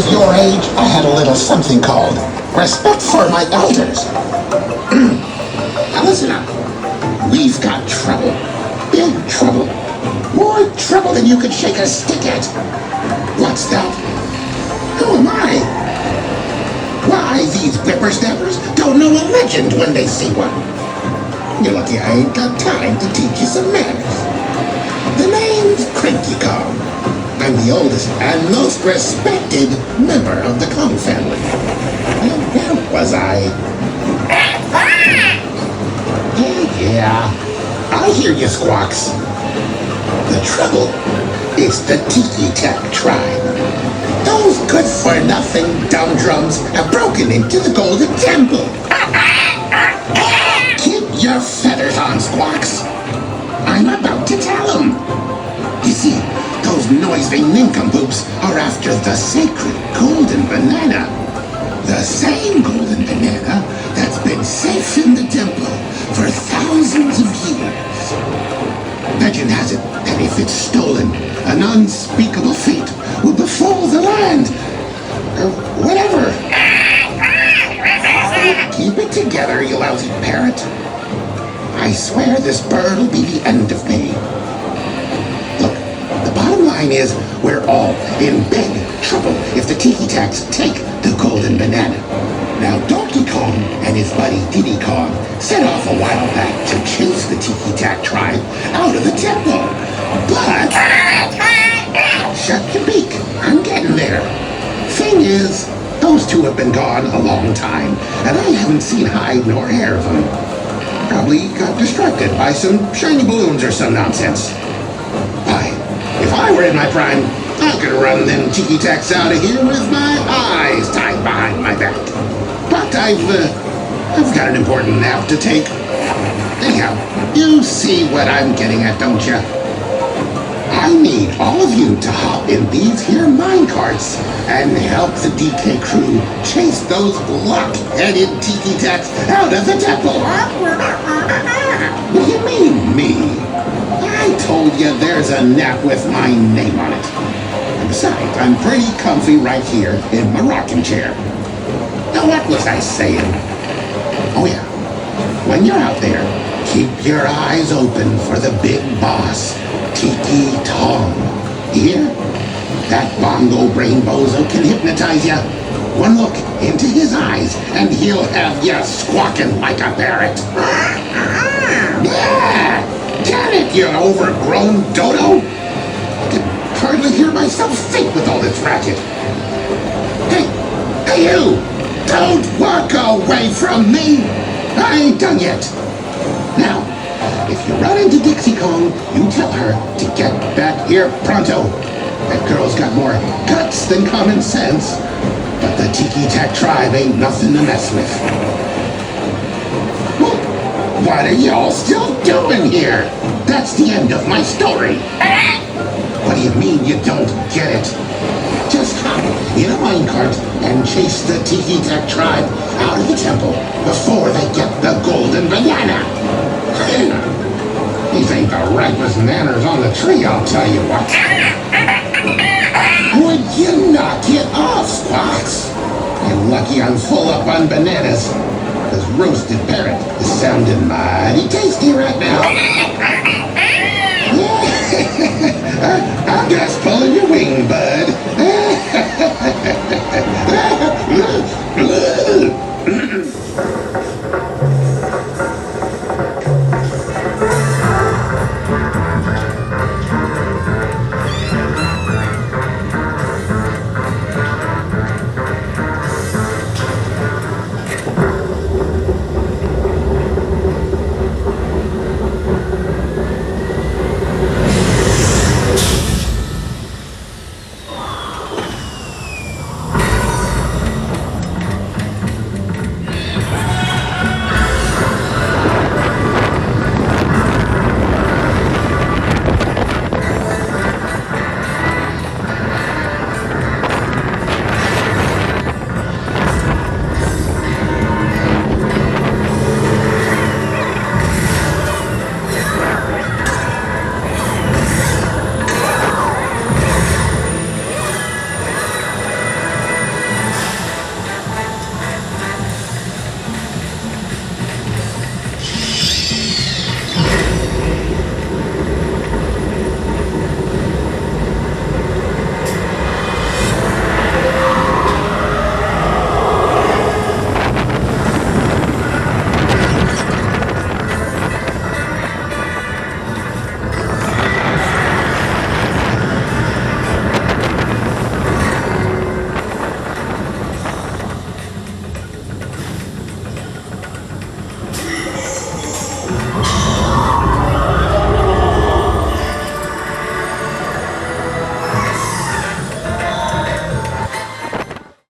was your age, I had a little something called respect for my elders. Now listen up. We've got trouble. Big trouble. More trouble than you could shake a stick at. What's that? Who am I? Why, these whippersnappers don't know a legend when they see one. You're lucky I ain't got time to teach you some manners. The name's Cranky Kong. I'm the oldest and most respected member of the Kong family. Well, where was I? Yeah, I hear you, Squawks. The trouble is the Tiki Tak tribe. Those good-for-nothing dumb drums have broken into the Golden Temple. Keep your feathers on, Squawks. I'm about to tell them. You see, those noisy nincompoops are after the sacred golden banana. The same golden banana that's been safe in the temple for thousands of years. Legend has it that if it's stolen, an unspeakable fate will befall the land. Or whatever. Keep it together, you lousy parrot. I swear this bird will be the end of me. Look, the bottom line is we're all in big trouble if the Tiki Taks take the golden banana. Now, Donkey Kong and his buddy Diddy Kong set off a while back to chase the Tiki Tak tribe out of the temple. But... shut your beak. I'm getting there. Thing is, those two have been gone a long time, and I haven't seen hide nor hair of them. Probably got distracted by some shiny balloons or some nonsense. Why, if I were in my prime, I could run them Tiki Taks out of here with my eyes tied behind my back. But I've got an important nap to take. Anyhow, you see what I'm getting at, don't you? I need all of you to hop in these here minecarts and help the DK crew chase those block-headed Tiki Taks out of the temple. What do you mean, me? I told you there's a nap with my name on it. And besides, I'm pretty comfy right here in my rocking chair. Now, what was I saying? Oh, yeah. When you're out there, keep your eyes open for the big boss, Tiki Tong. You hear? That bongo brain bozo can hypnotize you. One look into his eyes, and he'll have you squawking like a parrot. Yeah! Damn it, you overgrown dodo! I can hardly hear myself think with all this racket. Hey, you! Don't walk away from me! I ain't done yet. Now, if you run into Dixie Kong, you tell her to get back here pronto. That girl's got more guts than common sense. But the Tiki Tak tribe ain't nothing to mess with. What are y'all still doing here? That's the end of my story. What do you mean you don't get it? Just hop in a minecart and chase the Tiki Tak tribe out of the temple before they get the golden banana. These ain't the ripest manners on the tree, I'll tell you what. Would you knock it off, Squawks? You're lucky I'm full up on bananas. This roasted parrot is sounding mighty tasty right now. I'm just pulling your wing, bud.